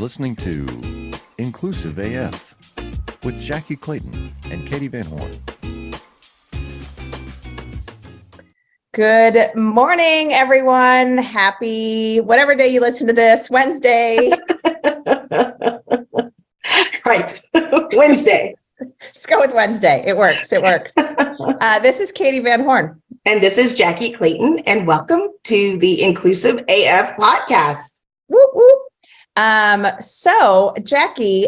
listening to Inclusive AF with Jackye Clayton and Katee Van Horn. Good morning, everyone. Happy whatever day you listen to this, Wednesday. Right. Wednesday. Just go with Wednesday. It works. This is Katee Van Horn. And this is Jackye Clayton. And welcome to the Inclusive AF podcast. Whoop, whoop. So Jackye,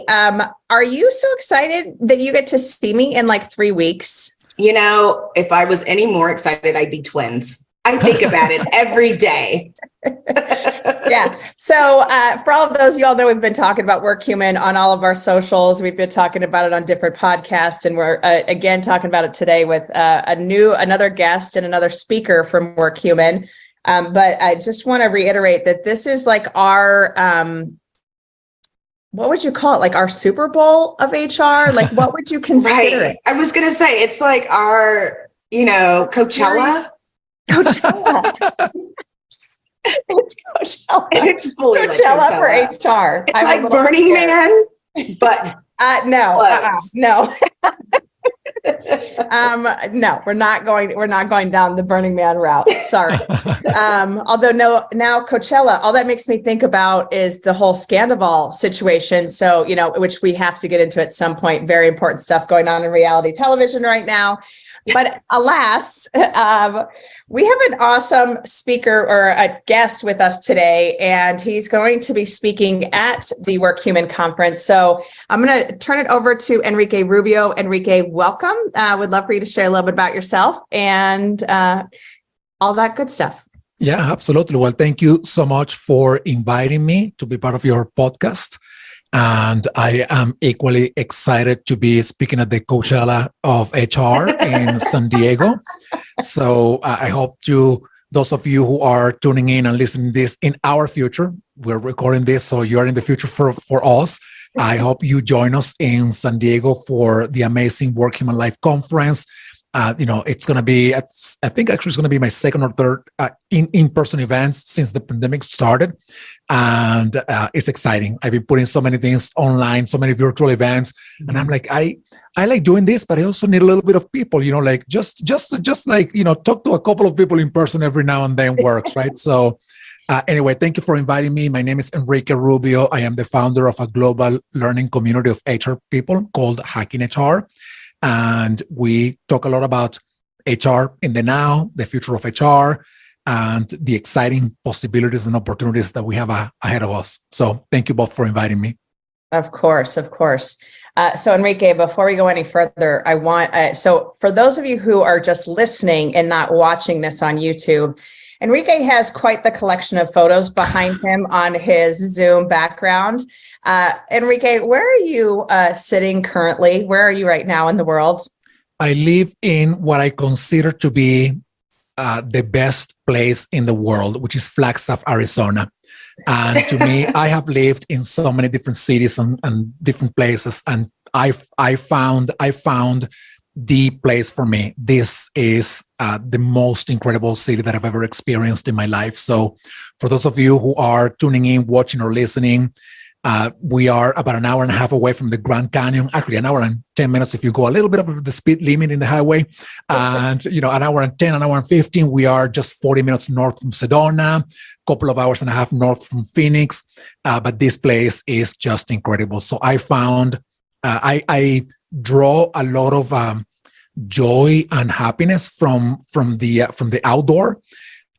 are you so excited that you get to see me in like 3 weeks? You know, if I was any more excited, I'd be twins. I think about it every day. Yeah. So for all of those, you all know we've been talking about WorkHuman on all of our socials. We've been talking about it on different podcasts, and we're again talking about it today with another guest and another speaker from WorkHuman. But I just want to reiterate that this is like our what would you call it? Like our Super Bowl of HR? Like what would you consider Right. it? I was going to say, it's like our, Coachella. Coachella. It's Coachella. It's fully Coachella like for HR. It's like Burning Man, but no. close. No, we're not going down the Burning Man route. Sorry. Although now Coachella, all that makes me think about is the whole Scandival situation. So, which we have to get into at some point. Very important stuff going on in reality television right now. But alas, we have an awesome speaker or a guest with us today, and he's going to be speaking at the WorkHuman conference. So I'm going to turn it over to Enrique Rubiio. Enrique, welcome. Would love for you to share a little bit about yourself and all that good stuff. Yeah, absolutely. Well, thank you so much for inviting me to be part of your podcast. And I am equally excited to be speaking at the Coachella of HR in San Diego. So I hope those of you who are tuning in and listening to this in our future, we're recording this, so you're in the future for us. I hope you join us in San Diego for the amazing WorkHuman Live conference. It's going to be, I think actually it's going to be my second or third in-person events since the pandemic started. And it's exciting. I've been putting so many things online, so many virtual events. And I'm like, I like doing this, but I also need a little bit of people, like just like, talk to a couple of people in person every now and then works, right? So anyway, thank you for inviting me. My name is Enrique Rubiio. I am the founder of a global learning community of HR people called Hacking HR. And we talk a lot about HR in the now, the future of HR, and the exciting possibilities and opportunities that we have ahead of us. So thank you both for inviting me. Of course. So Enrique, before we go any further, I want, so for those of you who are just listening and not watching this on YouTube, Enrique has quite the collection of photos behind him on his Zoom background. Enrique, where are you sitting currently? Where are you right now in the world? I live in what I consider to be the best place in the world, which is Flagstaff, Arizona. And to me, I have lived in so many different cities and different places, and I found the place for me. This is the most incredible city that I've ever experienced in my life. So for those of you who are tuning in, watching, or listening, we are about an hour and a half away from the Grand Canyon, actually an hour and 10 minutes if you go a little bit over the speed limit in the highway. And, an hour and 10, an hour and 15, we are just 40 minutes north from Sedona, a couple of hours and a half north from Phoenix. But this place is just incredible. So I found, I draw a lot of joy and happiness from the outdoor.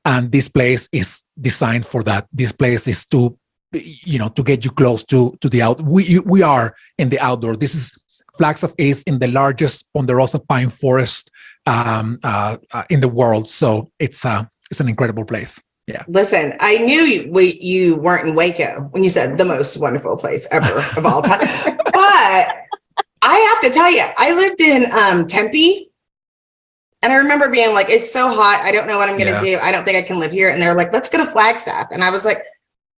And this place is designed for that. This place is to get you close to the out. We are in the outdoor. Flagstaff is in the largest ponderosa pine forest in the world. So it's an incredible place. Yeah. Listen, I knew you weren't in Waco when you said the most wonderful place ever of all time. But I have to tell you, I lived in Tempe. And I remember being like, it's so hot. I don't know what I'm going to do. I don't think I can live here. And they're like, let's go to Flagstaff. And I was like,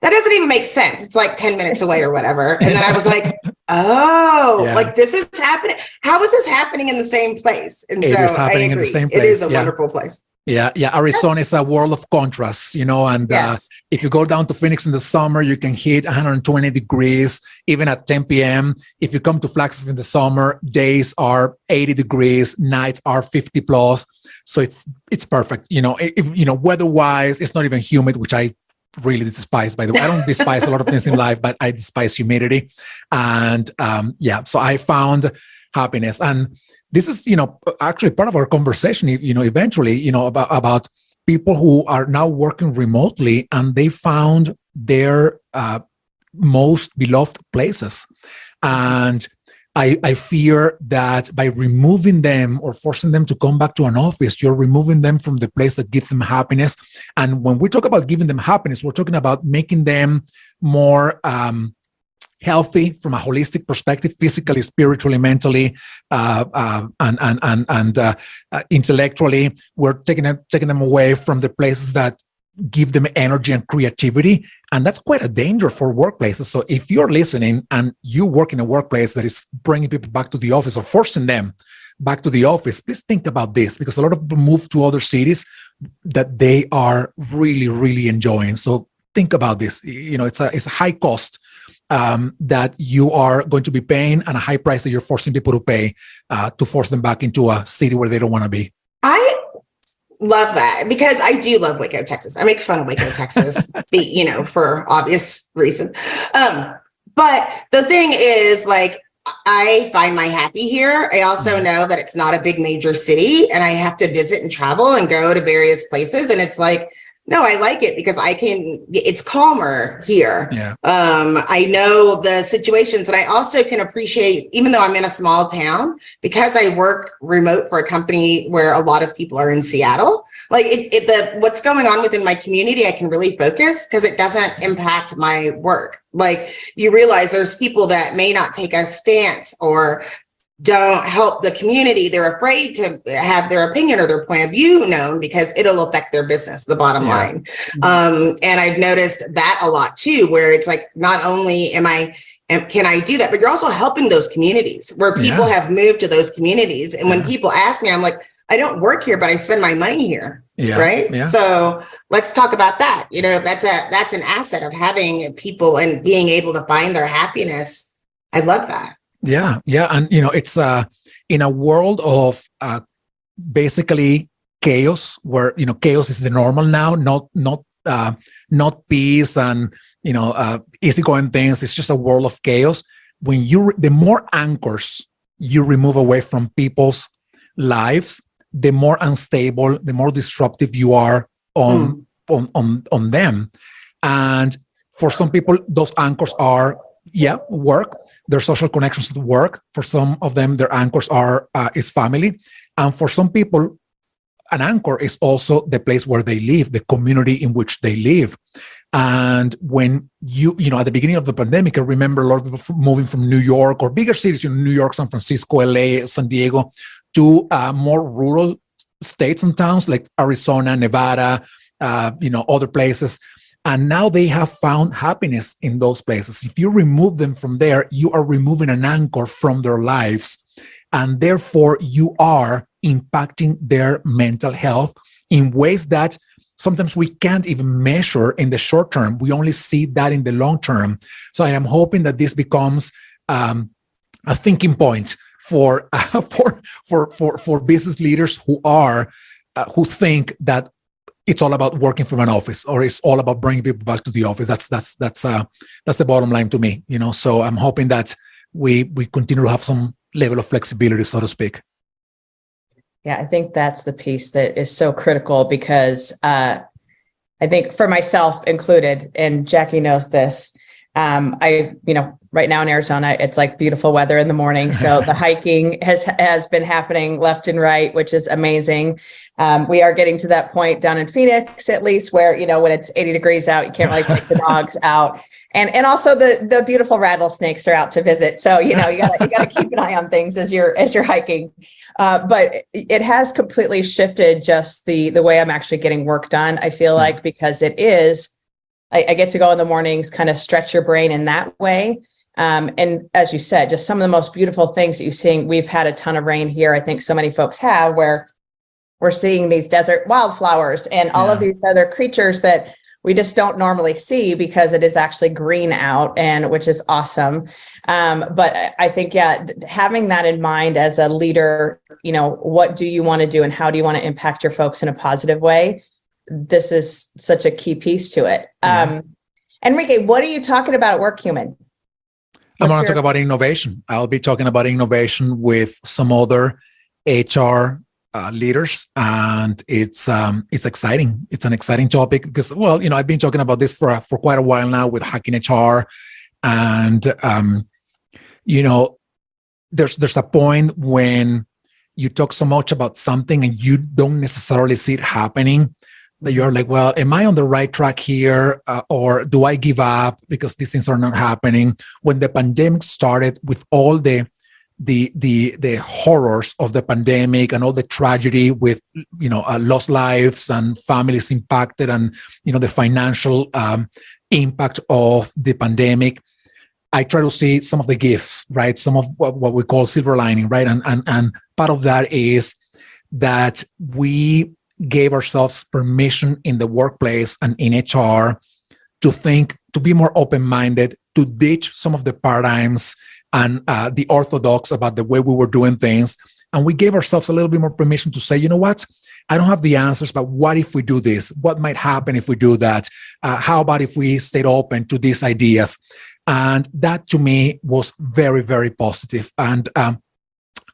that doesn't even make sense. It's like 10 minutes away or whatever. And then I was like, like this is happening. How is this happening in the same place? And it is happening in the same place. It is a wonderful place. Yeah, Arizona is a world of contrasts, and Yes. if you go down to Phoenix in the summer, you can hit 120 degrees, even at 10 p.m. If you come to Flagstaff in the summer, days are 80 degrees, nights are 50 plus. So it's perfect. Weather-wise, it's not even humid, which I really despise, by the way. I don't despise a lot of things in life, but I despise humidity. And so I found happiness. And this is, actually part of our conversation, eventually, about people who are now working remotely and they found their most beloved places. And I fear that by removing them or forcing them to come back to an office, you're removing them from the place that gives them happiness. And when we talk about giving them happiness, we're talking about making them more healthy from a holistic perspective, physically, spiritually, mentally, and intellectually. We're taking them away from the places that give them energy and creativity. And that's quite a danger for workplaces. So if you're listening and you work in a workplace that is bringing people back to the office or forcing them back to the office, please think about this, because a lot of people move to other cities that they are really, really enjoying. So think about this. It's a high cost that you are going to be paying and a high price that you're forcing people to pay to force them back into a city where they don't want to be. I love that, because I do love Waco, Texas. I make fun of Waco, Texas, for obvious reasons. But the thing is, like, I find my happy here. I also know that it's not a big major city and I have to visit and travel and go to various places. And it's like, no, I like it because it's calmer here. Yeah. I know the situations, and I also can appreciate, even though I'm in a small town, because I work remote for a company where a lot of people are in Seattle, like what's going on within my community, I can really focus because it doesn't impact my work. Like, you realize there's people that may not take a stance or don't help the community. They're afraid to have their opinion or their point of view known because it'll affect their business, the bottom line. And I've noticed that a lot too, where it's like, not only can I do that, but you're also helping those communities where people have moved to those communities. And when people ask me, I'm like, I don't work here, but I spend my money here. Yeah. Right. Yeah. So let's talk about that. That's an asset of having people and being able to find their happiness. I love that. Yeah. And, it's in a world of basically chaos where, chaos is the normal now, not peace and, easygoing things. It's just a world of chaos. The more anchors you remove away from people's lives, the more unstable, the more disruptive you are on them. And for some people, those anchors are, work, their social connections at work. For some of them, their anchors is family. And for some people, an anchor is also the place where they live, the community in which they live. And when at the beginning of the pandemic, I remember a lot of people moving from New York or bigger cities, New York, San Francisco, LA, San Diego, to more rural states and towns like Arizona, Nevada, other places. And now they have found happiness in those places. If you remove them from there, you are removing an anchor from their lives. And therefore, you are impacting their mental health in ways that sometimes we can't even measure in the short term. We only see that in the long term. So I am hoping that this becomes a thinking point for business leaders who think that it's all about working from an office, or it's all about bringing people back to the office. That's the bottom line to me. So I'm hoping that we continue to have some level of flexibility, so to speak. Yeah, I think that's the piece that is so critical, because I think for myself included, and Jackye knows this, right now in Arizona, it's like beautiful weather in the morning. So the hiking has been happening left and right, which is amazing. We are getting to that point down in Phoenix, at least, where, when it's 80 degrees out, you can't really take the dogs out. And also the beautiful rattlesnakes are out to visit. So, you gotta keep an eye on things as you're hiking. But it has completely shifted just the way I'm actually getting work done, I feel like, because it is, I get to go in the mornings, kind of stretch your brain in that way. And as you said, just some of the most beautiful things that you're seeing. We've had a ton of rain here. I think so many folks have, where we're seeing these desert wildflowers and all of these other creatures that we just don't normally see because it is actually green out, and which is awesome. But I think, having that in mind as a leader, what do you want to do and how do you want to impact your folks in a positive way? This is such a key piece to it. Enrique, what are you talking about at WorkHuman? I'm going to talk about innovation. I'll be talking about innovation with some other HR leaders, and it's exciting. It's an exciting topic because, I've been talking about this for quite a while now with Hacking HR, and there's a point when you talk so much about something and you don't necessarily see it happening, that you're like, well, am I on the right track here, or do I give up because these things are not happening? When the pandemic started, with all the horrors of the pandemic and all the tragedy with lost lives and families impacted, and the financial impact of the pandemic, I try to see some of the gifts, right? Some of what we call silver lining, right? And part of that is that we gave ourselves permission in the workplace and in HR to be more open-minded, to ditch some of the paradigms and the orthodox about the way we were doing things. And we gave ourselves a little bit more permission to say, you know what? I don't have the answers, but what if we do this? What might happen if we do that? How about if we stayed open to these ideas? And that to me was very, very positive. And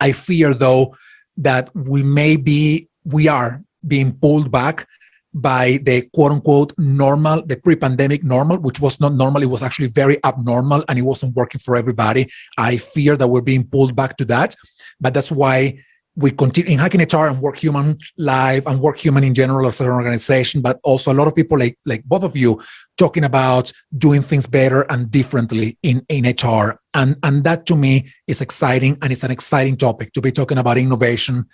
I fear, though, that we are being pulled back by the quote unquote normal, the pre-pandemic normal, which was not normal. It was actually very abnormal and it wasn't working for everybody. I fear that we're being pulled back to that. But that's why we continue in Hacking HR and WorkHuman Live and WorkHuman in general as an organization, but also a lot of people like both of you talking about doing things better and differently in HR. And that to me is exciting, and it's an exciting topic to be talking about innovation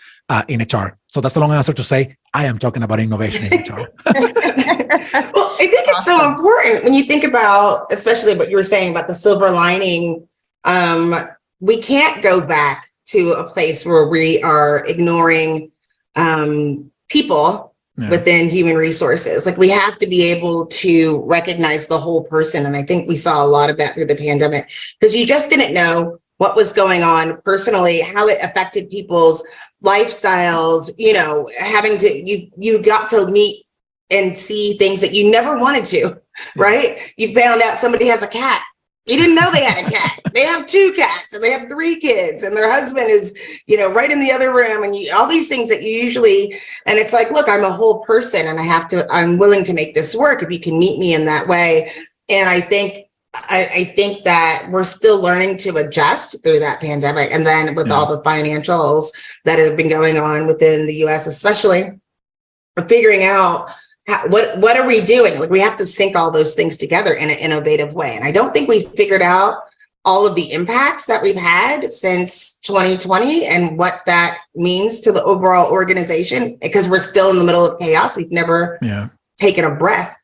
in HR. So that's a long answer to say I am talking about innovation in HR. Well, I think it's so important when you think about, especially what you were saying about the silver lining. We can't go back to a place where we are ignoring people within human resources. Like, we have to be able to recognize the whole person. And I think we saw a lot of that through the pandemic, because you just didn't know what was going on personally, how it affected people's lifestyles, you got to meet and see things that you never wanted to, right? You found out somebody has a cat. You didn't know they had a cat. They have 2 cats and they have 3 kids and their husband is, right in the other room, and all these things that you usually, and it's like, look, I'm a whole person and I'm willing to make this work if you can meet me in that way. And I think that we're still learning to adjust through that pandemic. And then with all the financials that have been going on within the US, especially, we're figuring out what are we doing? Like, we have to sync all those things together in an innovative way. And I don't think we've figured out all of the impacts that we've had since 2020 and what that means to the overall organization, because we're still in the middle of chaos. We've never taken a breath.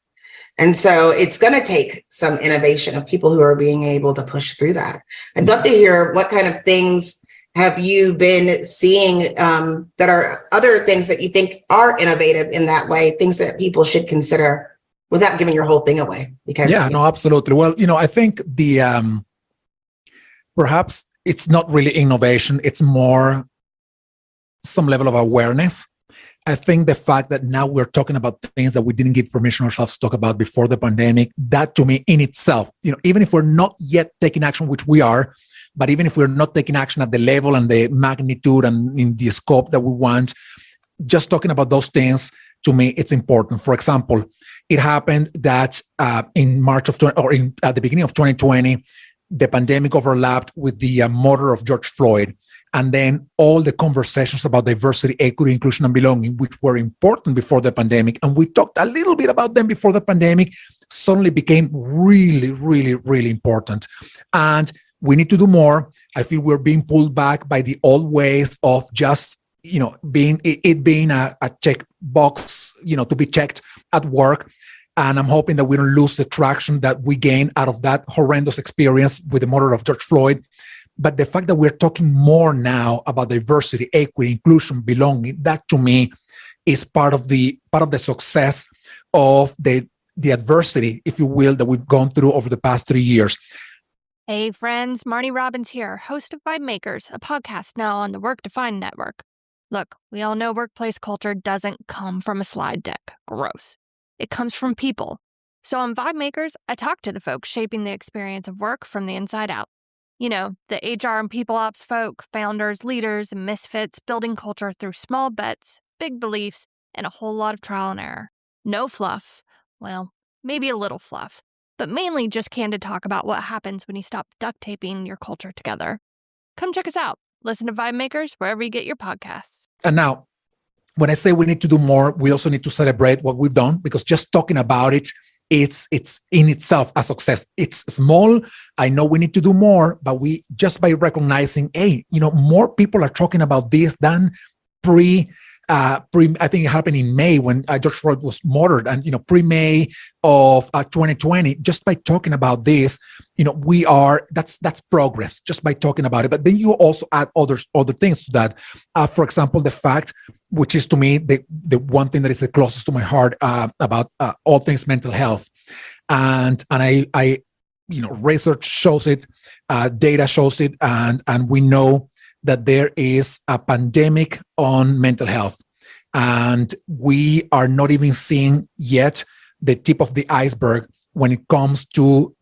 And so it's going to take some innovation of people who are being able to push through that. I'd love to hear what kind of things have you been seeing that are other things that you think are innovative in that way, things that people should consider without giving your whole thing away? Because no, absolutely. Well, I think the perhaps it's not really innovation, it's more some level of awareness. I think the fact that now we're talking about things that we didn't give permission ourselves to talk about before the pandemic, that to me in itself, even if we're not yet taking action, which we are, but even if we're not taking action at the level and the magnitude and in the scope that we want, just talking about those things, to me, it's important. For example, it happened that in March of at the beginning of 2020, the pandemic overlapped with the murder of George Floyd. And then all the conversations about diversity, equity, inclusion, and belonging, which were important before the pandemic, and we talked a little bit about them before the pandemic, suddenly became really, really, really important. And we need to do more. I feel we're being pulled back by the old ways of just, being a check box, to be checked at work. And I'm hoping that we don't lose the traction that we gained out of that horrendous experience with the murder of George Floyd. But the fact that we're talking more now about diversity, equity, inclusion, belonging, that to me is part of the success of the adversity, if you will, that we've gone through over the past 3 years. Hey friends, Marnie Robbins here, host of Vibe Makers, a podcast now on the Work Defined Network. Look, we all know workplace culture doesn't come from a slide deck. Gross. It comes from people. So on Vibe Makers, I talk to the folks shaping the experience of work from the inside out. You know, the HR and people ops folk, founders, leaders, and misfits building culture through small bets, big beliefs, and a whole lot of trial and error. No fluff. Well, maybe a little fluff, but mainly just candid talk about what happens when you stop duct taping your culture together. Come check us out. Listen to Vibe Makers wherever you get your podcasts. And now, when I say we need to do more, we also need to celebrate what we've done, because just talking about it, it's in itself a success. It's small. I know we need to do more, but we just by recognizing, hey, more people are talking about this than I think it happened in May when George Floyd was murdered, and pre-May of 2020. Just by talking about this, that's progress. Just by talking about it, but then you also add other things to that. For example, the fact, which is to me the one thing that is the closest to my heart about all things mental health, and I research shows it, data shows it, and we know that there is a pandemic on mental health, and we are not even seeing yet the tip of the iceberg when it comes to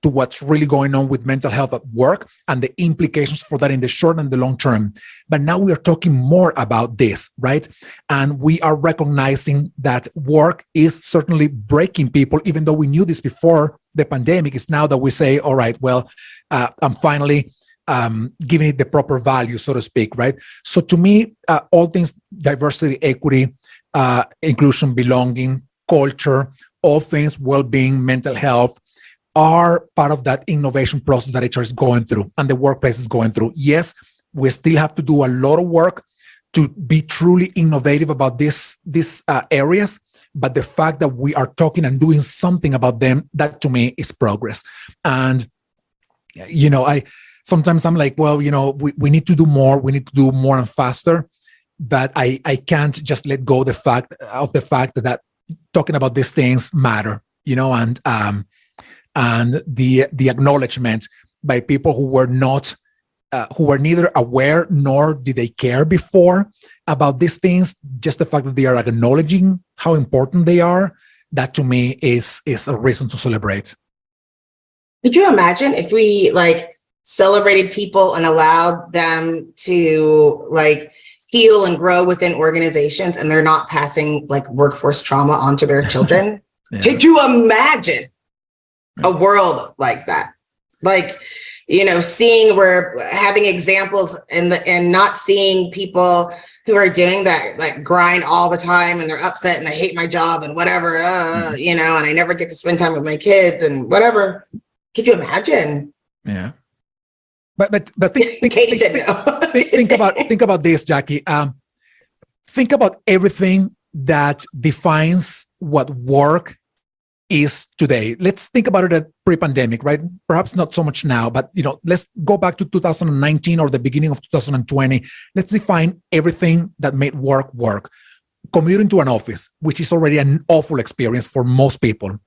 what's really going on with mental health at work and the implications for that in the short and the long term. But now we are talking more about this, right? And we are recognizing that work is certainly breaking people, even though we knew this before the pandemic. It's now that we say, all right, well, I'm finally giving it the proper value, so to speak, right? So to me, all things diversity, equity, inclusion, belonging, culture, all things well-being, mental health are part of that innovation process that HR is going through and the workplace is going through. Yes, we still have to do a lot of work to be truly innovative about these areas, but the fact that we are talking and doing something about them, that to me is progress. And sometimes I'm like, well, we need to do more. We need to do more and faster. But I can't just let go of the fact that talking about these things matter, and the acknowledgement by people who were neither aware nor did they care before about these things. Just the fact that they are acknowledging how important they are, that to me is a reason to celebrate. Could you imagine if we celebrated people and allowed them to heal and grow within organizations, and they're not passing workforce trauma onto their children? Yeah. Could you imagine a world like that? Seeing we're having examples and not seeing people who are doing that, grind all the time and they're upset and I hate my job and whatever, and I never get to spend time with my kids and whatever. Could you imagine? Yeah. But think, Katie said no. think about this, Jackye. Think about everything that defines what work is today. Let's think about it at pre-pandemic, right? Perhaps not so much now, but let's go back to 2019 or the beginning of 2020. Let's define everything that made work. Commuting to an office, which is already an awful experience for most people.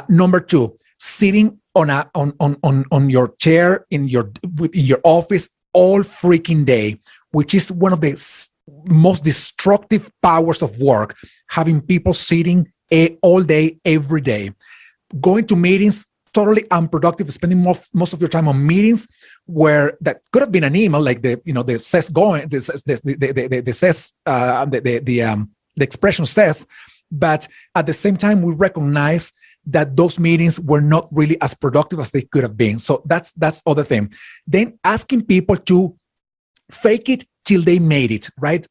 Number two, sitting on your chair in your office all freaking day, which is one of the most destructive powers of work. Having people sitting all day, every day, going to meetings totally unproductive, spending most of your time on meetings where that could have been an email, like the expression says, but at the same time we recognize that those meetings were not really as productive as they could have been. So that's other thing. Then asking people to fake it till they made it, right?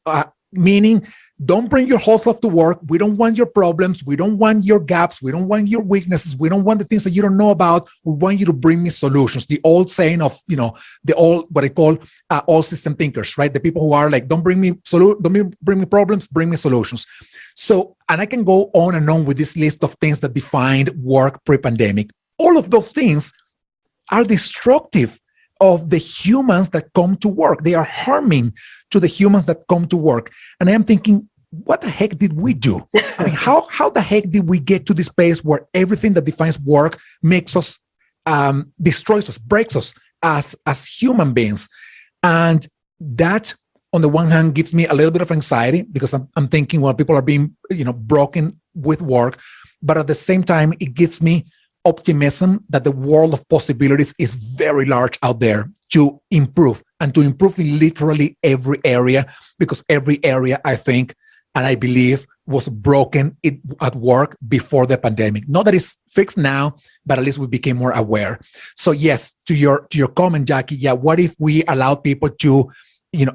Meaning, don't bring your whole self to work. We don't want your problems. We don't want your gaps. We don't want your weaknesses. We don't want the things that you don't know about. We want you to bring me solutions. The old saying of, the old, what I call all system thinkers, right? The people who are like, don't bring me problems, bring me solutions. So, and I can go on and on with this list of things that defined work pre-pandemic. All of those things are destructive of the humans that come to work. They are harming to the humans that come to work. And I am thinking, what the heck did we do? I mean, how the heck did we get to this place where everything that defines work makes us, destroys us, breaks us as human beings? And that, on the one hand, gives me a little bit of anxiety because I'm thinking, well, people are being, broken with work. But at the same time, it gives me optimism that the world of possibilities is very large out there to improve, and to improve in literally every area, because every area, I think, and I believe, was broken at work before the pandemic. Not that it's fixed now, but at least we became more aware. So yes, to your comment, Jackye, yeah, what if we allow people to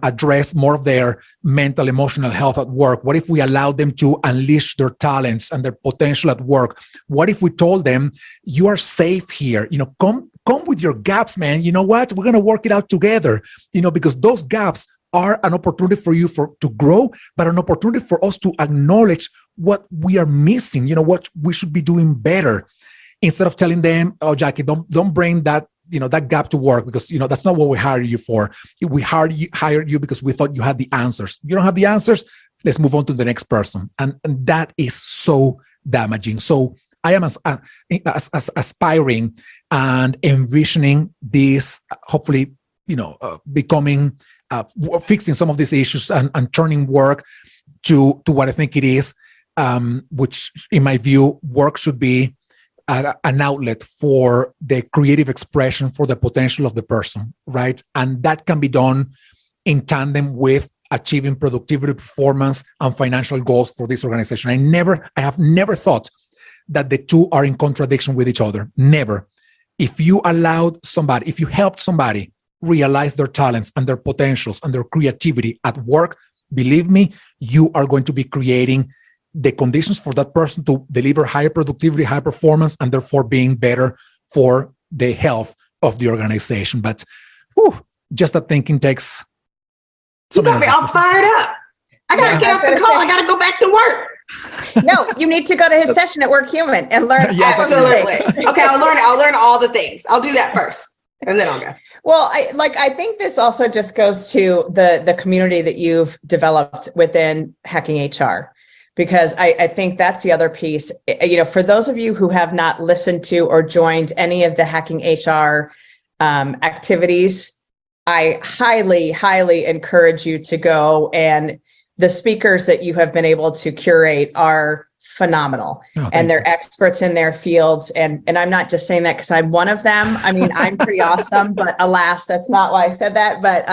address more of their mental, emotional health at work? What if we allow them to unleash their talents and their potential at work? What if we told them, you are safe here? Come with your gaps, man. You know what? We're going to work it out together, because those gaps are an opportunity for you to grow, but an opportunity for us to acknowledge what we are missing, what we should be doing better, instead of telling them, oh, Jackye, don't bring that, that gap to work, because, that's not what we hired you for. We hired you because we thought you had the answers. You don't have the answers. Let's move on to the next person. And that is so damaging. So I am as aspiring and envisioning this, hopefully, becoming, fixing some of these issues and turning work to what I think it is, which in my view, work should be an outlet for the creative expression, for the potential of the person, right? And that can be done in tandem with achieving productivity, performance, and financial goals for this organization. I have never thought that the two are in contradiction with each other. Never. If you helped somebody realize their talents and their potentials and their creativity at work, believe me, you are going to be creating the conditions for that person to deliver higher productivity, high performance, and therefore being better for the health of the organization. But just that thinking takes you got me all fired up. I gotta get off the call. I gotta go back to work. No, you need to go to his session at Work Human and learn. Yes, absolutely. Okay, I'll learn all the things. I'll do that first, and then I'll go. Well, I think this also just goes to the community that you've developed within Hacking HR, because I think that's the other piece. For those of you who have not listened to or joined any of the Hacking HR activities, I highly, highly encourage you to go. And the speakers that you have been able to curate are phenomenal, and they're experts in their fields. And I'm not just saying that because I'm one of them. I mean, I'm pretty awesome, but alas, that's not why I said that. But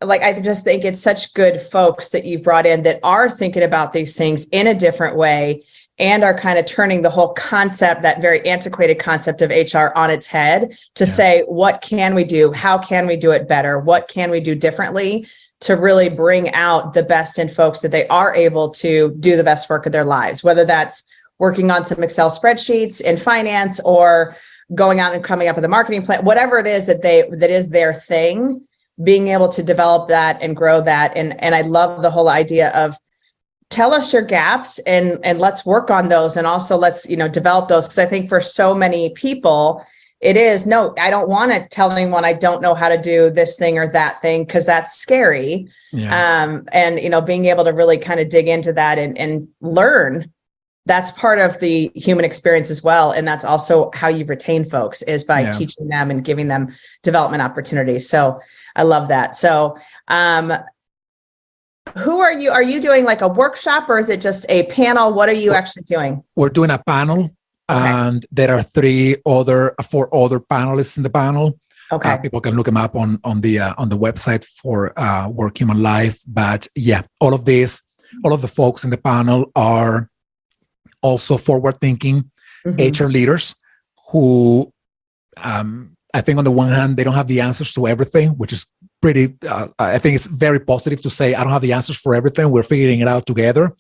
I just think it's such good folks that you've brought in that are thinking about these things in a different way and are kind of turning the whole concept, that very antiquated concept of HR, on its head to say, what can we do? How can we do it better? What can we do differently to really bring out the best in folks, that they are able to do the best work of their lives, whether that's working on some Excel spreadsheets in finance or going out and coming up with a marketing plan, whatever it is that is their thing, being able to develop that and grow that. And I love the whole idea of tell us your gaps and let's work on those. And also let's, develop those. Cause I think for so many people, it is, no, I don't want to tell anyone I don't know how to do this thing or that thing, because that's scary. Yeah. And, being able to really kind of dig into that and learn, that's part of the human experience as well. And that's also how you retain folks, is by teaching them and giving them development opportunities. So I love that. So who are you? Are you doing like a workshop, or is it just a panel? What are you actually doing? We're doing a panel. Okay. And there are four other panelists in the panel. Okay, people can look them up on the website for Work Human Life. But yeah, all of the folks in the panel are also forward-thinking HR leaders who, I think, on the one hand, they don't have the answers to everything, which is pretty. I think it's very positive to say I don't have the answers for everything. We're figuring it out together.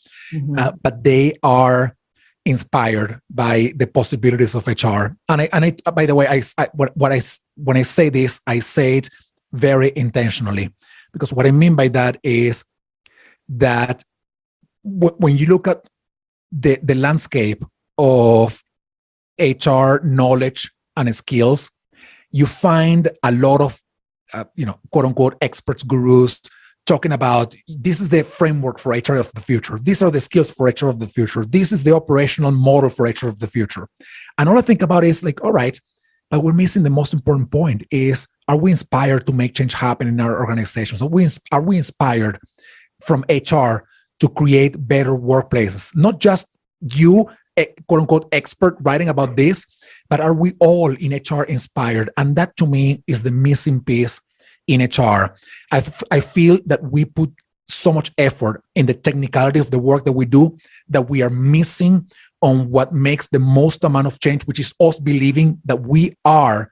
But they are inspired by the possibilities of HR. And I by the way, when I say this, I say it very intentionally, because what I mean by that is that when you look at the landscape of HR knowledge and skills, you find a lot of, quote unquote, experts, gurus talking about this is the framework for HR of the future. These are the skills for HR of the future. This is the operational model for HR of the future. And all I think about is like, all right, but we're missing the most important point is, are we inspired to make change happen in our organizations? Are we inspired from HR to create better workplaces? Not just you, quote unquote, expert writing about this, but are we all in HR inspired? And that to me is the missing piece in HR. I feel that we put so much effort in the technicality of the work that we do that we are missing on what makes the most amount of change, which is us believing that we are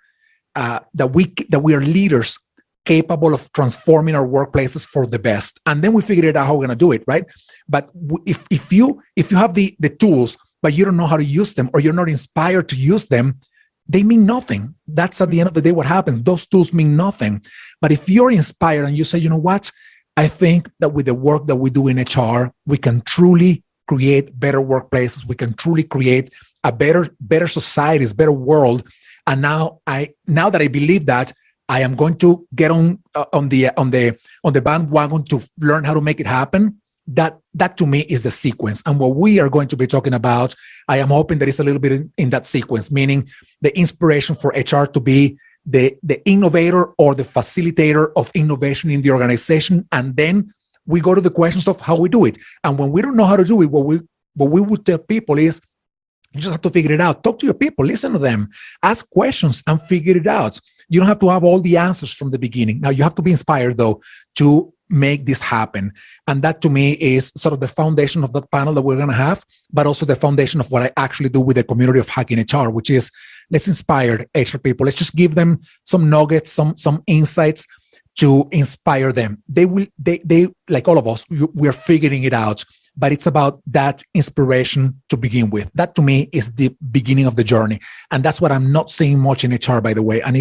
leaders capable of transforming our workplaces for the best. And then we figured out how we're going to do it, right? But if you have the tools, but you don't know how to use them, or you're not inspired to use them, they mean nothing. That's at the end of the day what happens. Those tools mean nothing. But if you're inspired and you say, you know what, I think that with the work that we do in HR, we can truly create better workplaces. We can truly create a better societies, better world. And now that I believe that, I am going to get on the bandwagon to learn how to make it happen. That to me is the sequence. And what we are going to be talking about, I am hoping that it's a little bit in that sequence, meaning the inspiration for HR to be the innovator or the facilitator of innovation in the organization. And then we go to the questions of how we do it. And when we don't know how to do it, what we would tell people is, you just have to figure it out. Talk to your people, listen to them, ask questions and figure it out. You don't have to have all the answers from the beginning. Now you have to be inspired though to make this happen. And that to me is sort of the foundation of that panel that we're going to have, but also the foundation of what I actually do with the community of Hacking HR, which is let's inspire HR people. Let's just give them some nuggets, some insights to inspire them. They like all of us, we're figuring it out, but it's about that inspiration to begin with. That to me is the beginning of the journey. And that's what I'm not seeing much in HR, by the way. And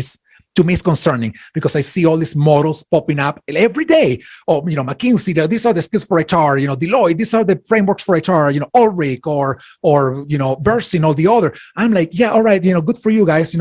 to me, it's concerning because I see all these models popping up every day. Oh, McKinsey, these are the skills for HR, Deloitte, these are the frameworks for HR, Ulrich or Bersin, all the other. I'm like, yeah, all right, good for you guys,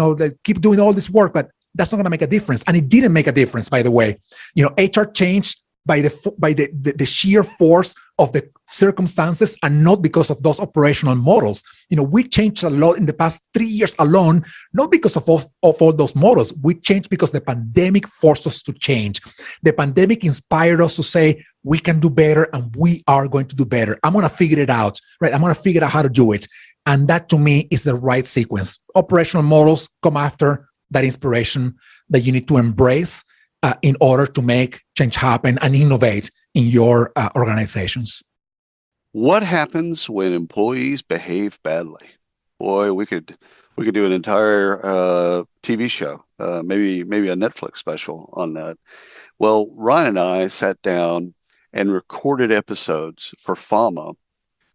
keep doing all this work, but that's not going to make a difference. And it didn't make a difference, by the way. HR changed by the sheer force of the circumstances and not because of those operational models. We changed a lot in the past 3 years alone, not because of all those models. We changed because the pandemic forced us to change. The pandemic inspired us to say, we can do better and we are going to do better. I'm going to figure it out, right? I'm going to figure out how to do it. And that to me is the right sequence. Operational models come after that inspiration that you need to embrace in order to make change happen and innovate in your organizations. What happens when employees behave badly? Boy, we could do an entire TV show, maybe a Netflix special on that. Well, Ryan and I sat down and recorded episodes for FAMA,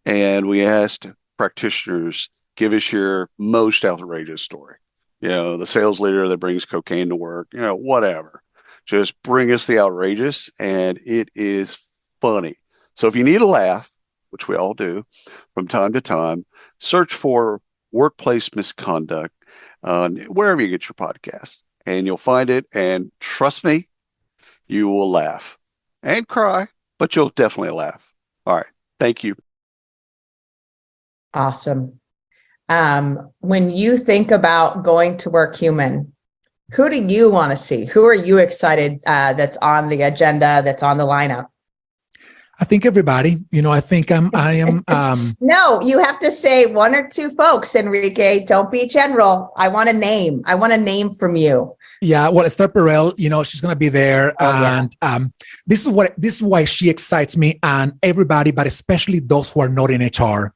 and we asked practitioners, give us your most outrageous story. The sales leader that brings cocaine to work, whatever. Just bring us the outrageous, and it is funny. So if you need a laugh, which we all do from time to time, search for Workplace Misconduct wherever you get your podcast, and you'll find it. And trust me, you will laugh and cry, but you'll definitely laugh. All right. Thank you. Awesome. When you think about going to work human, who do you want to see? Who are you excited that's on the agenda, that's on the lineup? I think everybody, I think I am. No, you have to say one or two folks, Enrique. Don't be general. I want a name. I want a name from you. Yeah, well, Esther Perel, she's going to be there. Oh, and this is why she excites me and everybody, but especially those who are not in HR.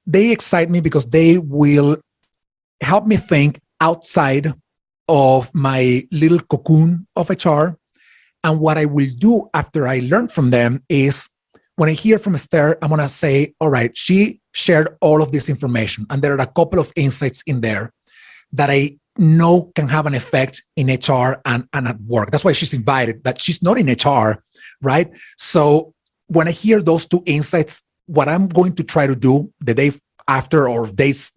They excite me because they will help me think outside of my little cocoon of HR. And what I will do after I learn from them is when I hear from Esther, I'm going to say, all right, she shared all of this information. And there are a couple of insights in there that I know can have an effect in HR and at work. That's why she's invited, but she's not in HR, right? So when I hear those two insights, what I'm going to try to do the day after or days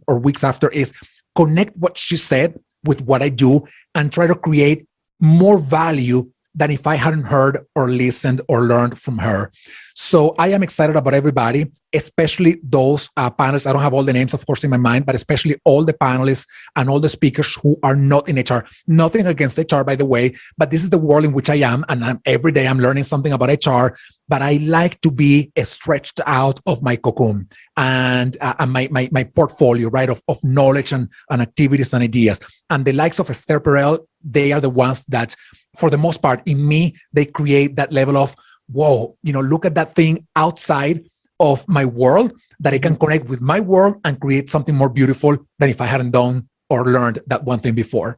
or weeks after is connect what she said with what I do and try to create more value than if I hadn't heard or listened or learned from her. So I am excited about everybody, especially those panelists. I don't have all the names, of course, in my mind, but especially all the panelists and all the speakers who are not in HR. Nothing against HR, by the way, but this is the world in which I am. And every day I'm learning something about HR, but I like to be stretched out of my cocoon and my portfolio, right, of knowledge and activities and ideas. And the likes of Esther Perel, they are the ones that, for the most part, in me, they create that level of, whoa, look at that thing outside of my world that I can connect with my world and create something more beautiful than if I hadn't done or learned that one thing before.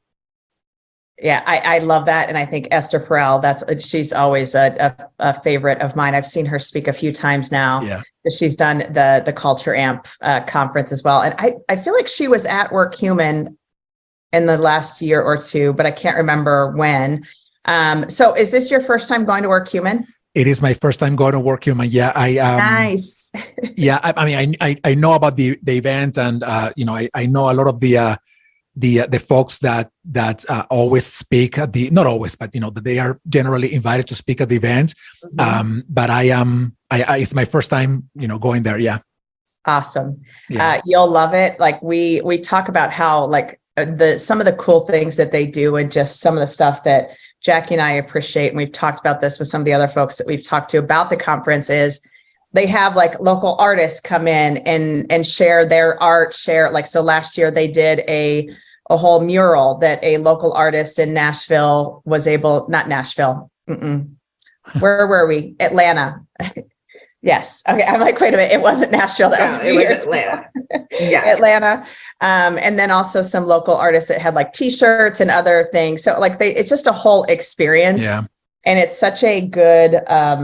Yeah, I love that. And I think Esther Perel, she's always a favorite of mine. I've seen her speak a few times now. Yeah. She's done the Culture Amp conference as well. And I feel like she was at WorkHuman in the last year or two, but I can't remember when. So is this your first time going to WorkHuman? It is my first time going to WorkHuman. Yeah, nice. Yeah, I know about the event, and I know a lot of the folks that always speak at the, not always, but that they are generally invited to speak at the event. Mm-hmm. But it's my first time going there. Yeah. Awesome. Yeah. You'll love it. Like we talk about how like some of the cool things that they do and just some of the stuff that Jackye and I appreciate, and we've talked about this with some of the other folks that we've talked to about the conference, is they have like local artists come in and share their art, so last year they did a whole mural that a local artist in Nashville was able, not Nashville. Where were we? Atlanta. Yes. Okay. I'm like, wait a minute. It wasn't Nashville. That was weird. It was Atlanta. Yeah. Atlanta. And then also some local artists that had like t-shirts and other things. So like it's just a whole experience. Yeah. And it's such a good, I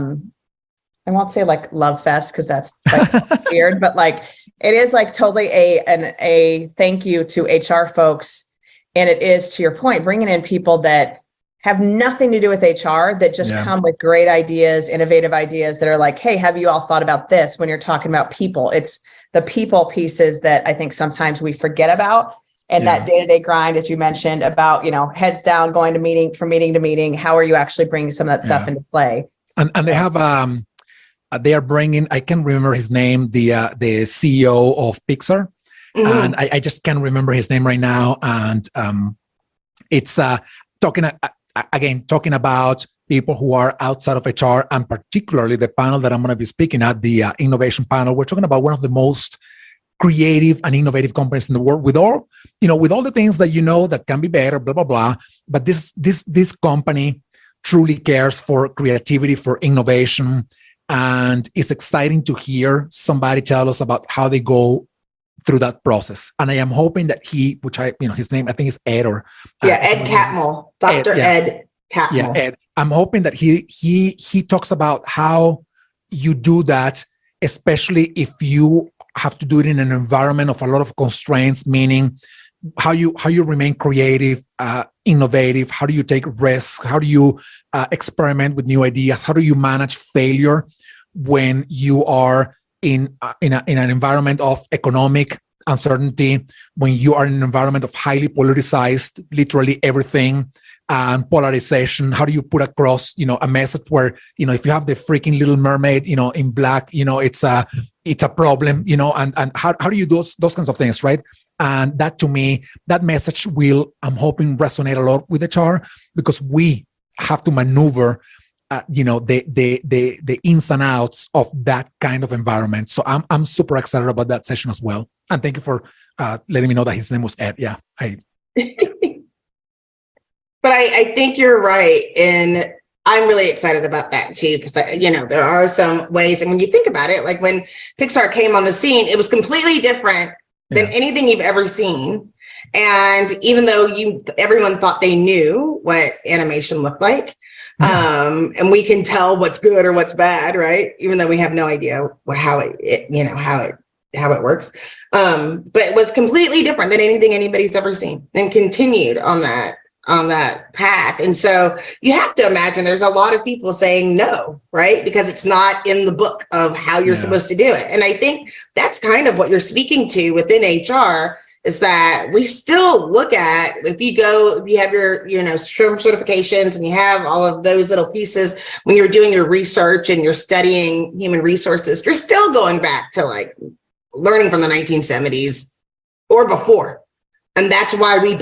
won't say like love fest, because that's like weird, but like it is like totally a thank you to HR folks. And it is, to your point, bringing in people that have nothing to do with HR, that just come with great ideas, innovative ideas that are like, hey, have you all thought about this? When you're talking about people, it's the people pieces that I think sometimes we forget about. And that day-to-day grind, as you mentioned, about, heads down, going to meeting to meeting. How are you actually bringing some of that stuff into play? And they have, they are bringing, I can't remember his name, the CEO of Pixar. Mm-hmm. And I just can't remember his name right now. And it's talking about people who are outside of HR, and particularly the panel that I'm going to be speaking at, the innovation panel. We're talking about one of the most creative and innovative companies in the world, with all the things that that can be better, blah blah blah. But this company truly cares for creativity, for innovation, and it's exciting to hear somebody tell us about how they go through that process. And I am hoping that his name, I think is Ed, or Ed Catmull, Dr. Ed Catmull. Yeah, Ed. I'm hoping that he talks about how you do that, especially if you have to do it in an environment of a lot of constraints, meaning how you remain creative, innovative, how do you take risks, how do you experiment with new ideas, how do you manage failure when you are in an environment of economic uncertainty, when you are in an environment of highly politicized, literally everything, and polarization. How do you put across, a message where, if you have the freaking Little Mermaid, in black, it's a problem, and how do you do those kinds of things, right? And that, to me, that message will, I'm hoping, resonate a lot with HR, because we have to maneuver the ins and outs of that kind of environment. So I'm super excited about that session as well. And thank you for letting me know that his name was Ed. Yeah. But I think you're right. And I'm really excited about that too, because there are some ways. And when you think about it, like when Pixar came on the scene, it was completely different than anything you've ever seen. And even though everyone thought they knew what animation looked like, and we can tell what's good or what's bad, right? Even though we have no idea how it works. But it was completely different than anything anybody's ever seen, and continued on that path. And so you have to imagine there's a lot of people saying no, right? Because it's not in the book of how you're supposed to do it. And I think that's kind of what you're speaking to within HR, is that we still look at, if you have your, SHRM certifications and you have all of those little pieces, when you're doing your research and you're studying human resources, you're still going back to like learning from the 1970s or before. And that's why we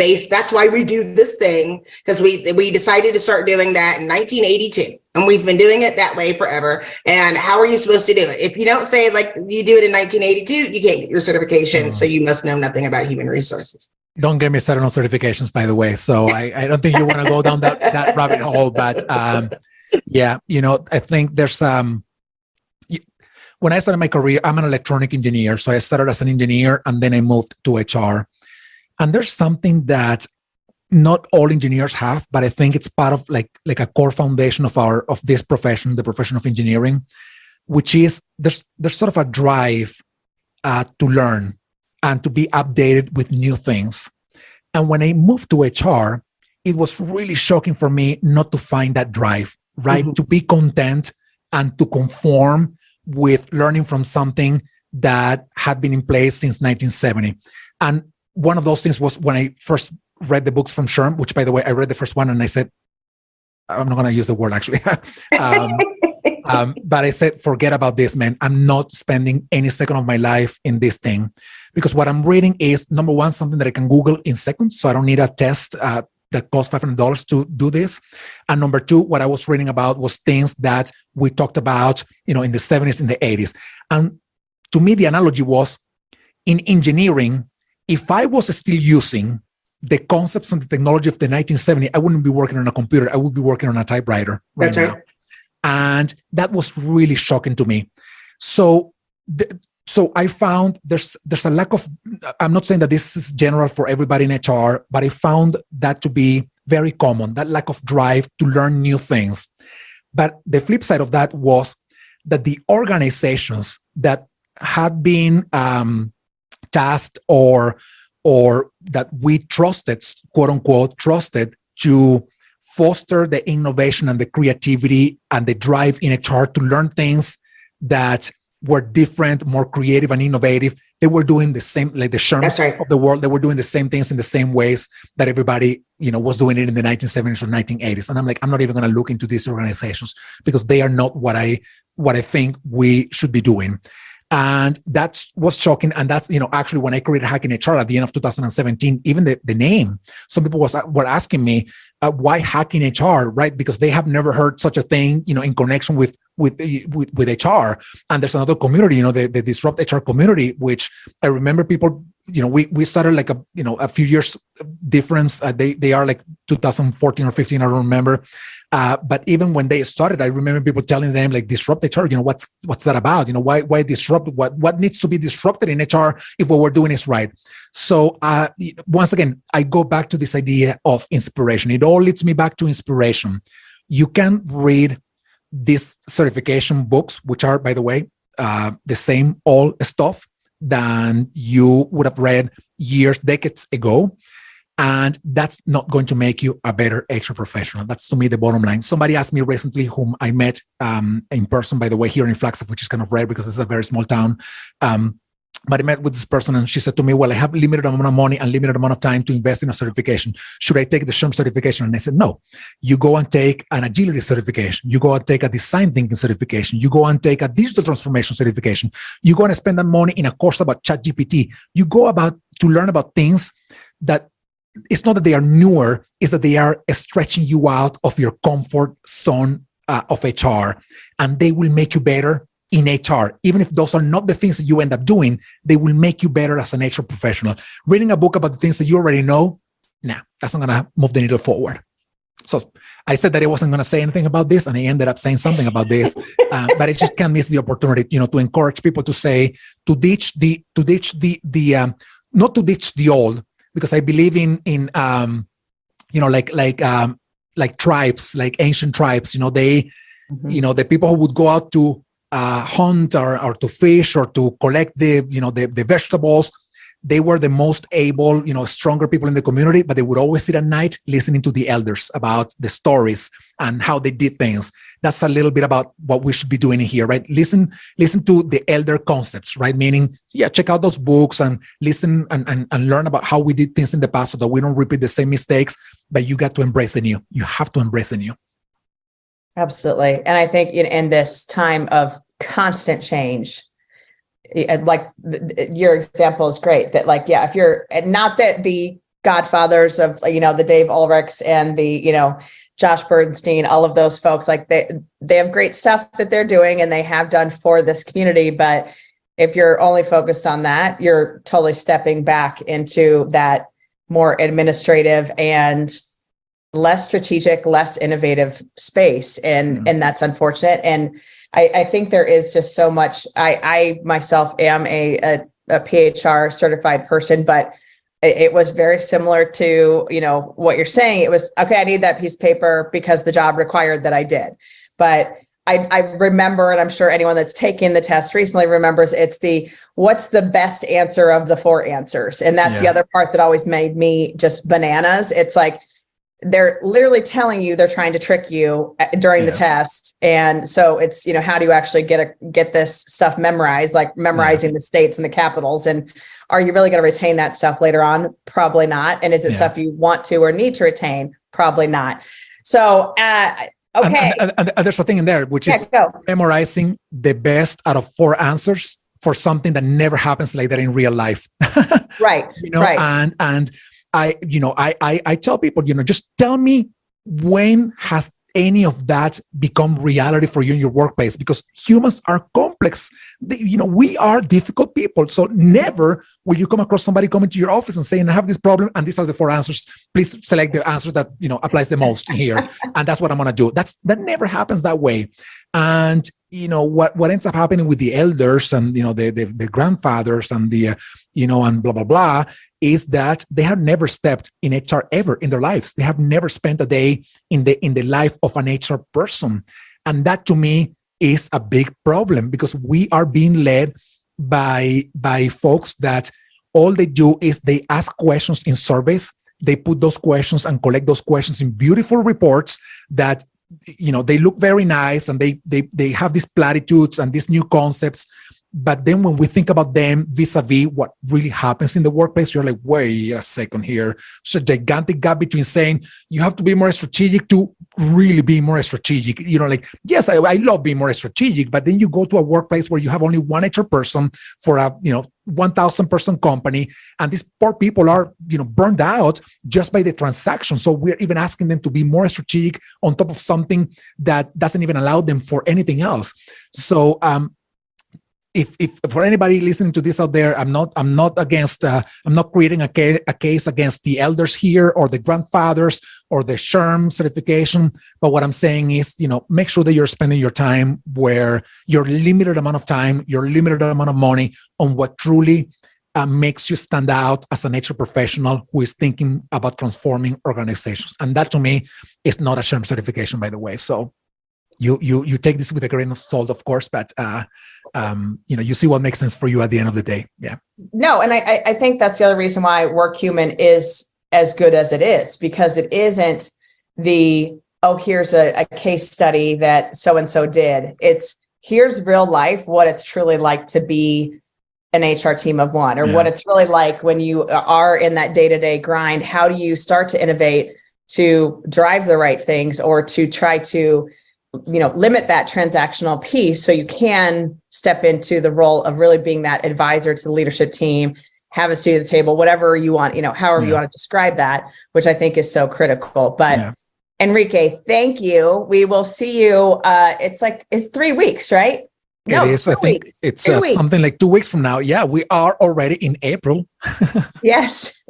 do this thing, because we decided to start doing that in 1982. And we've been doing it that way forever. And how are you supposed to do it? If you don't say like you do it in 1982, you can't get your certification. So you must know nothing about human resources. Don't get me started on certifications, by the way. So I don't think you want to go down that rabbit hole. But yeah, I think there's when I started my career, I'm an electronic engineer. So I started as an engineer and then I moved to HR. And there's something that not all engineers have, but I think it's part of like a core foundation of this profession, the profession of engineering, which is there's sort of a drive to learn and to be updated with new things. And when I moved to HR, it was really shocking for me not to find that drive, right? To be content and to conform with learning from something that had been in place since 1970. And one of those things was when I first read the books from SHRM, which, by the way, I read the first one and I said, I'm not going to use the word actually. But I said, forget about this, man. I'm not spending any second of my life in this thing, because what I'm reading is, number one, something that I can Google in seconds. So I don't need a test that costs $500 to do this. And number two, what I was reading about was things that we talked about, in the 70s, in the 80s. And to me, the analogy was in engineering, if I was still using the concepts and the technology of the 1970s, I wouldn't be working on a computer. I would be working on a typewriter right now. And that was really shocking to me. So I found there's a lack of, I'm not saying that this is general for everybody in HR, but I found that to be very common, that lack of drive to learn new things. But the flip side of that was that the organizations that had been tasked or that we trusted, quote unquote, trusted to foster the innovation and the creativity and the drive in HR to learn things that were different, more creative and innovative. They were doing the same, like the SHRMs of the world. They were doing the same things in the same ways that everybody, was doing it in the 1970s or 1980s. And I'm like, I'm not even going to look into these organizations because they are not what I think we should be doing. And that's what's shocking. And that's, actually when I created Hacking HR at the end of 2017, even the name, some people were asking me, why Hacking HR, right? Because they have never heard such a thing, in connection with HR. And there's another community, the Disrupt HR community, which I remember people, we started like a few years difference. They are like 2014 or 15, I don't remember. But even when they started, I remember people telling them like Disrupt HR, what's that about? Why disrupt? What needs to be disrupted in HR if what we're doing is right? So once again, I go back to this idea of inspiration. It all leads me back to inspiration. You can read these certification books, which are, by the way, the same old stuff than you would have read decades ago. And that's not going to make you a better HR professional. That's, to me, the bottom line. Somebody asked me recently, whom I met in person, by the way, here in Flagstaff, which is kind of rare because it's a very small town. But I met with this person and she said to me, well, I have limited amount of money and limited amount of time to invest in a certification. Should I take the SHRM certification? And I said, no, you go and take an agility certification. You go and take a design thinking certification. You go and take a digital transformation certification. You go and spend that money in a course about ChatGPT. You go to learn about things that it's not that they are newer, it's that they are stretching you out of your comfort zone of HR, and they will make you better in HR. Even if those are not the things that you end up doing, they will make you better as an HR professional. Reading a book about the things that you already know, that's not going to move the needle forward. So I said that I wasn't going to say anything about this, and I ended up saying something about this. But I just can't miss the opportunity, to encourage people to say, not to ditch the old, because I believe in like tribes, like ancient tribes. They, the people who would go out to hunt or to fish or to collect the vegetables, they were the most able, stronger people in the community, but they would always sit at night listening to the elders about the stories and how they did things. That's a little bit about what we should be doing here, right? Listen to the elder concepts, right? Meaning, check out those books and listen and learn about how we did things in the past so that we don't repeat the same mistakes, but you got to embrace the new. You have to embrace the new. Absolutely. And I think in this time of constant change, like your example is great, that like, if you're not that the godfathers of, the Dave Ulrichs and the, Josh Bernstein, all of those folks, like they have great stuff that they're doing and they have done for this community. But if you're only focused on that, you're totally stepping back into that more administrative and less strategic, less innovative space. And that's unfortunate. And I think there is just so much. I myself am a PHR certified person, but it was very similar to, what you're saying. It was, okay, I need that piece of paper because the job required that I did. But I remember, and I'm sure anyone that's taken the test recently remembers, it's what's the best answer of the 4 answers? And that's the other part that always made me just bananas. It's like, they're literally telling you they're trying to trick you during the test. And so it's, how do you actually get this stuff memorized, like memorizing the states and the capitals? And are you really going to retain that stuff later on? Probably not. And is it stuff you want to or need to retain? Probably not. So, okay. And there's a thing in there, which is memorizing the best out of 4 answers for something that never happens like that in real life. Right. Right. And I tell people, just tell me, when has any of that become reality for you in your workplace? Because humans are complex. We are difficult people. So never will you come across somebody coming to your office and saying, I have this problem and these are the 4 answers. Please select the answer that, applies the most here. And that's what I'm going to do. That never happens that way. And, what ends up happening with the elders and, the grandfathers and the, and blah, blah, blah, is that they have never stepped in HR ever in their lives. They have never spent a day in the life of an HR person. And that to me is a big problem, because we are being led by folks that all they do is they ask questions in surveys. They put those questions and collect those questions in beautiful reports that, they look very nice and they have these platitudes and these new concepts. But then when we think about them vis-a-vis what really happens in the workplace, you're like, wait a second here. It's a gigantic gap between saying you have to be more strategic to really be more strategic. Yes, I love being more strategic, but then you go to a workplace where you have only one HR person for a, 1,000 person company. And these poor people are, burned out just by the transaction. So we're even asking them to be more strategic on top of something that doesn't even allow them for anything else. So, if for anybody listening to this out there, I'm not against, I'm not creating a case against the elders here or the grandfathers or the SHRM certification. But what I'm saying is, make sure that you're spending your time where your limited amount of time, your limited amount of money on what truly makes you stand out as an HR professional who is thinking about transforming organizations. And that to me is not a SHRM certification, by the way. So you take this with a grain of salt, of course, but you see what makes sense for you at the end of the day. Yeah. No, and I think that's the other reason why WorkHuman is as good as it is, because it isn't here's a case study that so-and-so did. It's here's real life, what it's truly like to be an HR team of one, or what it's really like when you are in that day-to-day grind. How do you start to innovate to drive the right things, or to try to limit that transactional piece so you can step into the role of really being that advisor to the leadership team, have a seat at the table, whatever you want, however you want to describe that, which I think is so critical. But Enrique, thank you. We will see you. It's 3 weeks, right? It is. I think it's something like 2 weeks from now. Yeah, we are already in April. Yes.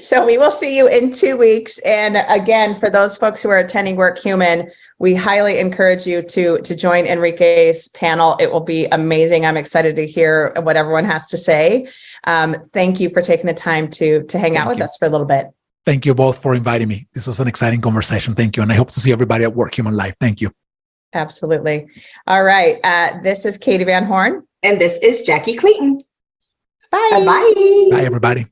So we will see you in 2 weeks. And again, for those folks who are attending WorkHuman, we highly encourage you to join Enrique's panel. It will be amazing. I'm excited to hear what everyone has to say. Thank you for taking the time to hang out with us for a little bit. Thank you both for inviting me. This was an exciting conversation. Thank you. And I hope to see everybody at WorkHuman Live. Thank you. Absolutely. All right. This is Katie Van Horn. And this is Jackye Clayton. Bye. Bye, everybody.